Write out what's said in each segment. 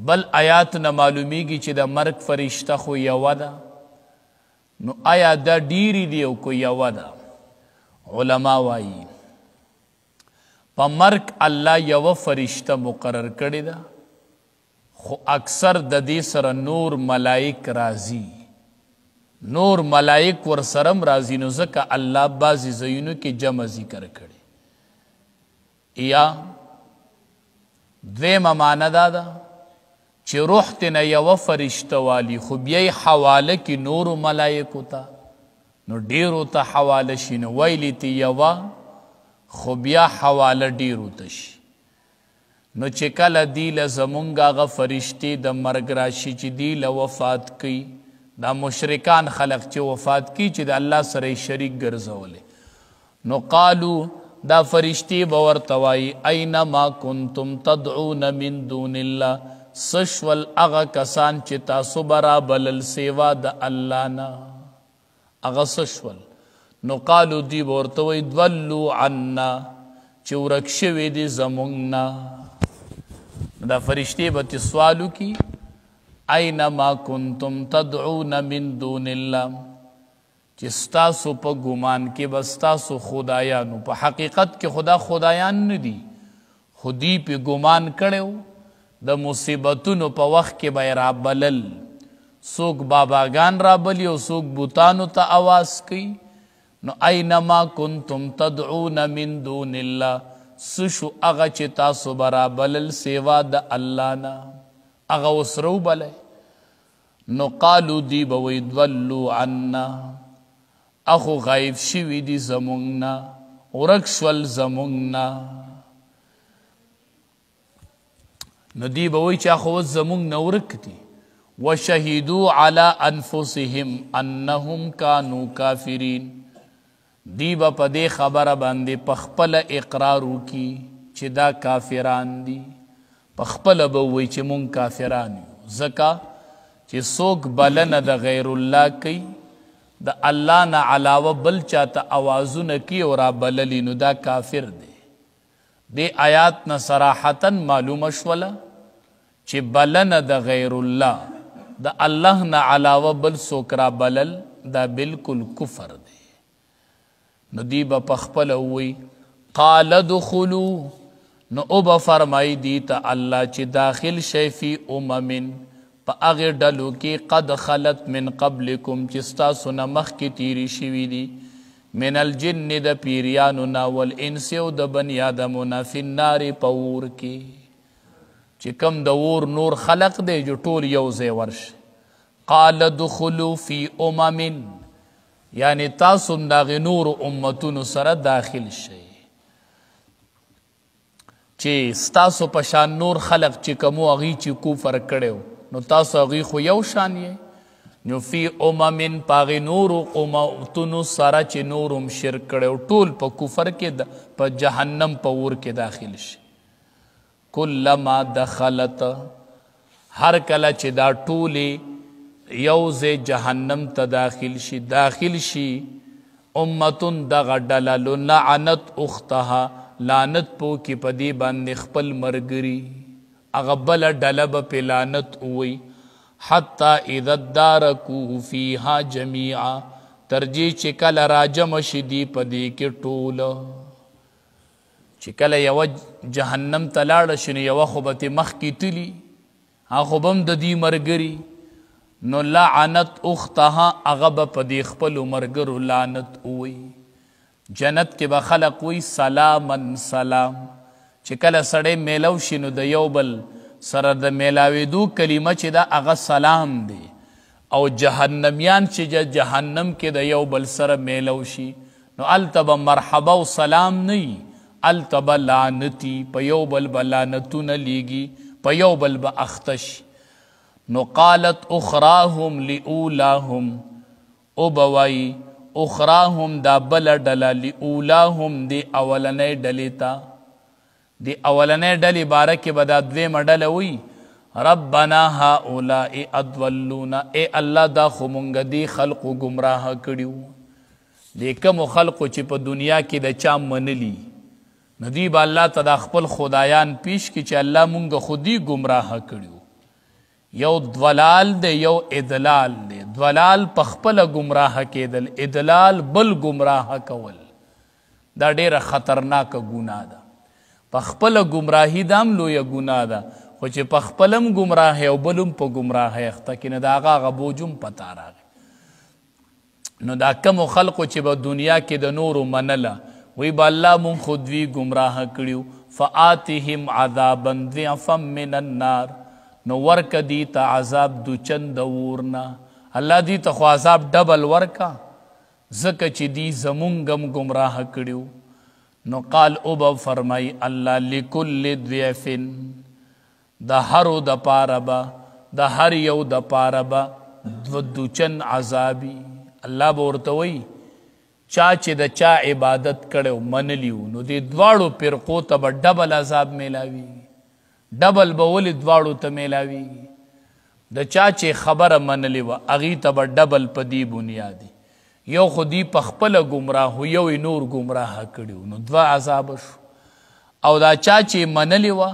بل آیات نه معلومیږي چې د مرګ فرشته خو یوه ده نو آیا دا ډیری دی او کو یوه ده علما وایي په مرګ الله یوه فرشته مقرر کړې ده خو اکثر د دې سره نور ملائک راځي نور ملائک ور سرم راځي نو ځکه الله بعضې ځایونو کې جمع ذکر کړي یا دویمه معنی دا ده چې روح تینا یوه فرشته والی خو بیا یې حواله کې نورو ملایکو ته نو ډیرو ته حواله شي نو ویلې ته یوه خو بیا حواله ډیرو ته شي نو چې کله دی له زمونږ هغه فرشتې د مرګ راشي چې دی له وفات کوي دا مشرکان خلق چې وفات کوي چې د الله سره یې شریک ګرځولی نو قالو دا فرشتې به ورته وایي اینما کنتم تدعون من دون الله سشول اغا کسان چې تاسو برا بلل سیوا د الله نه اغا سشول نو قالو دی ورته وایي دولو عنا چې ورک شوي دي زمونږ نه دا فرشتې به تې سوال وکړي اینما کنتم تدعون من دون الله چې ستاسو په ګمان کې به ستاسو خدایانو په حقیقت کې خدا خدایان نه دي خو دوی پې ګمان کړی د مصیبتونو په وخت کې به یې رابلل څوک باباګان رابلي او څوک بوتانو ته آواز کوي نو اینما کنتم تدعون من دون الله څه شو هغه چې تاسو به رابلل سیوا د الله نه هغه اوس روبلی نو قالو دی به وایي دولو عنا اخو غایب شوي دي زمونږ نه ورک شول زمونږ نه نو دی به وایي چې اخو اوس زمونږ نه ورک دي وشهدوا علی انفسهم انهم کانوا کافرین دی به په دې خبره باندې په خپله اقرار وکړي چې دا کافران دي په خپله به ووایي چې مونږ کافران یو ځکه چې څوک بلنه د غیر الله کوي د الله نه علاوه بل چاته اوازونه کوي او رابللي نو دا کافر دی دې آیات نه صراحتا معلومه شوله چې بلنه د غیر الله د الله نه علاوه بل څوک رابلل دا بالکل کفر دی نو دی به په خپله ووایي قال ادخلوا نو او به فرمایي دی ته الله چې داخل شئ فی امم په هغې ډلو کې قد خلت من قبلکم چې ستاسو نه مخکې تیرې شوي دي من الجن د پیریانو نه والانس او د بني آدمو نه فی النار په اور کې چې کم د اور نور خلق دی جو ټول یو ځای ورشي قال ادخلوا فی امم یعنی تاسو د هغې نورو امتونو سره داخل شئ چې ستاسو په شان نور خلق چې کومو هغوی چې کفر کړی نو تاسو هغوی خو یو شان یې نو فی امم په هغې نورو امتونو سره چې نور هم شرک کړی ټول په کفر کې په جهنم په اور کې داخل شي کلما دخلت هر کله چې دا ټولې یو ځای جهنم ته داخل شي امتون دغه ډله لعنت اختها لعنت پو کې په دې باندې خپل مرګري هغه بله ډله به پې لعنت ووایي حتی اذا ادارکوه فیها جمیعا ترجیح چې کله راجمع شي دي په دې کې ټوله چې کله یوه جهنم ته لاړه شي نو یوه خو به ترې مخکې تلي هغه خو به هم د دې ملګري نو لعنت اختها هغه به په دې خپلو ملګرو لعنت ووایي جنت کې به خلق وی سلاما سلام چې کله سړی میلو شي نو د یو بل سره د میلاوېدو کلمه چې ده هغه سلام دی او جهنمیان چې جهنم کې د یو بل سره میلو شي نو هلته به مرحبا او سلام نه وي هلته به لعنتي په یو بل به لعنتونه لیږي په یو بل به اخته شي نو قالت اخراهم لاولاهم او به وایي اخراهم دا بل ډله لاولاهم دی اولنۍ ډلې ته دی اولنۍ ډلې باره کې به دا دویمه ډله وي ربنا هؤلاء اضلونا ای الله دا خو مونږ دې خلقو ګمراه کړي وو دې کومو خلقو چې په دنیا کې د چا منلي نو دوی به الله ته دا خپل خدایان پیش کړي چې الله مونږ خو دې ګمراه کړي وو یو ضلال دی یو ادلال دی. ضلال په خپله ګمراه کېدل، ادلال بل ګمراه کول، دا ډیره خطرناکه ګناه ده. په خپله ګمراهي دا هم لویه ګناه ده، خو چې په خپله هم ګمراهی او بل هم په ګمراهی اخته کړي نو د هغه بوج هم په تا راغی. نو دا کمو خلقو چې به دنیا کې د نورو منله وی به الله مونږ خو دوی ګمراه کړي فآتهم عذابا ضعفا من النار، نو ورکه دی ته عذاب دوچن د اور نه. الله دی ته خو عذاب ډبل ورکه ځکه چې دی زمونږ هم ګمراه کړي. نو قال او به فرمای الله لکل ضعف، د هرو د پاره به د هر یو د پاره به دوچن عذابي. الله به ورته وایي چا چې د چا عبادت کړی منلیو نو دې دواړو فرقو ته به ډبل عذاب میلاویږي. ډبل به ولې دواړو ته میلاویږي؟ د چا چې خبره منلې وه هغې ته به ډبل په دې بنیادي، یو خو دی په خپله ګمراهو یو یې نور ګمراه کړي نو دوه عذابه شو. او دا چا چې منلې وه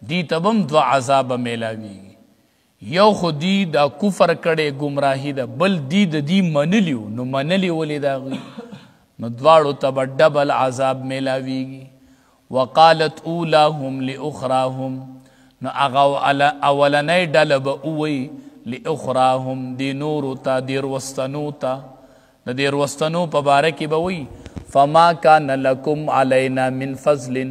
دی ته به هم دوه عذابه میلاویږي. یو خو دی دا کفر کړی ګمراهي ده، بل دی د دی منلیو نو منلې ولې د هغوی نو دواړو ته به ډبل عذاب میلاویږي. وقالت اولاهم لاخراهم، نو هغه اولنۍ ډله به ووایي لاخراهم دی نورو ته دیروستنو ته، د دیروستنو په باره کې به وایي فما کان لکم علینا من فضل،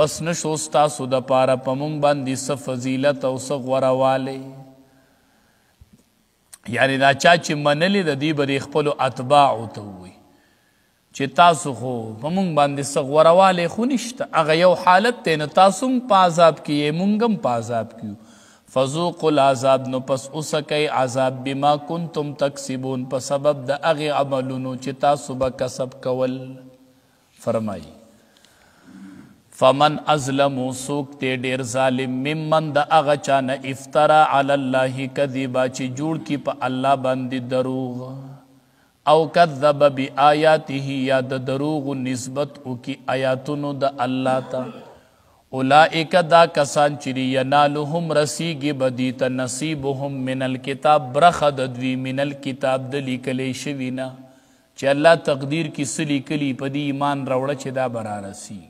پس نشو ستاسو دپاره په مونږ باندې څه فضیلت او څه غوروالی. یعنی دا چا چې منلې د دې به د خپلو اتباعو ته ووایي چې تاسو خو په مونږ باندې څه غوروالی خو نشته، هغه یو حالت دی نو تاسو هم په عذاب کې یې مونږ هم په عذاب کې یو. فذوقوا العذاب، نو پس اوسکئ عذاب بما کنتم تکسبون، په سبب د هغې عملونو چې تاسو به کسب کول. فرمایي فمن ازلمو سوک تے ډیر ظالم ممن د هغه چانه افترا علی الله کذبا چې جوړ کی په الله باندې دروغ، او کذب بآیاته یا د دروغ نسبت وکي آیاتونو د الله ته. اولئک دا کسان چې ینالهم رسیږي بدی ته نصیبهم من الکتاب، برخه د دوی من الکتاب د لیکلی شوي نه چې الله تقدیر کې څه لیکلي په دې ایمان راوړه چې دا به رارسیږي.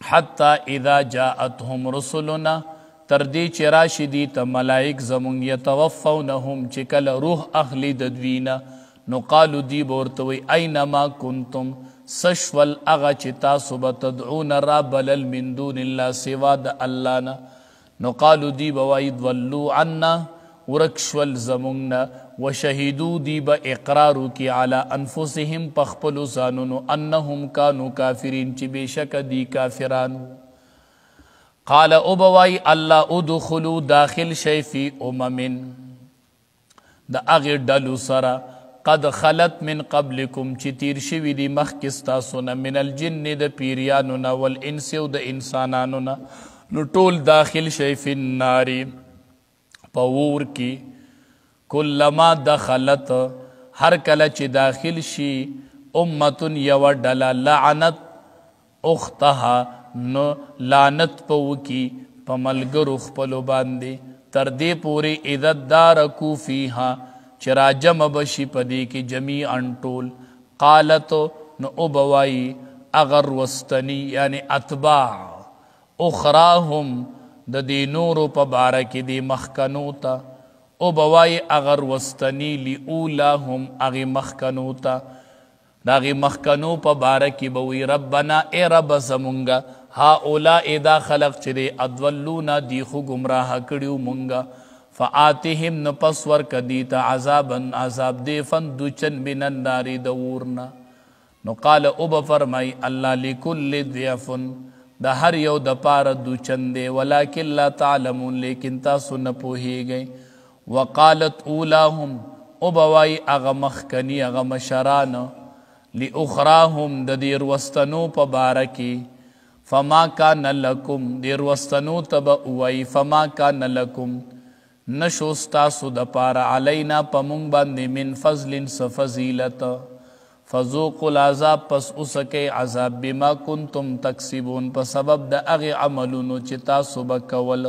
حتی اذا جاءتهم رسلنا، تر دې چې راشي دي ته ملائک زمونږ یتوفونهم چې کله روح اخلي د دوی نه، نو قالو دی به ورته وایي اینما کنتم، سشول هغه چې تاسو به تدعون را بلل من دون الله سوا د الله نه، نو قالو دی به وایي ضلوا عنا، ورک شول زمونږ نه، وشهدو دی به اقرارو کی علی انفسهم په خپلو ځانونو انهم کانو کافرین چې بېشکه دی کافرانو. قال او به وایي الله ادخلو داخل شئ فی اممن، د هغې ډلو سره قد خلت من قبلکم چې تیر شوي دي مخکې ستاسو نه، من الجن د پیریانو نه والانس او د انسانانو نه، نو ټول داخل شئ فی النار په اور کې. کلما دخلت هر کله چې داخل شي امتن یوه ډله لعنت اختها، نو لعنت په وکي په ملګرو خپلو باندې تر دې پورې اذا ادارکو فیها چې راجمع بشي په دې کې جمیعا ټول. قالت نو او به وایي اغر وستني یعنی اتباع اخراهم د دې نورو په باره کې دې مخکنو ته، او به وایي اغر وستني لاولاهم هغې مخکنو ته، د هغې مخکنو په باره کې به وایي ربنا ای رب زمونږه هؤلاء دا خلق چې دی اضلونا دی خو ګمراه کړي مونږه، فآتهم نو پس ورکه دی ته عذابا عذاب دیفن دوچن من النار د اور نه. نو قال او به فرمایي الله لکل ضعف، د هر یو د پاره دوچن دی، ولکن لا تعلمون لیکن تاسو نه پوهیږئ. وقالت اولاهم او به وایي هغه مخکني هغه مشران لاخراهم د دې روستنو په باره کې فما کان لکم، دې روستنو ته به ووایي فما کان لکم نشو ستاسو د پاره علینا په مونږ باندې من فضل څه فضیلت. فذوقوا العذاب پس اوسکئ عذاب بما کنتم تکسبون په سبب د هغې عملونو چې تاسو به کول.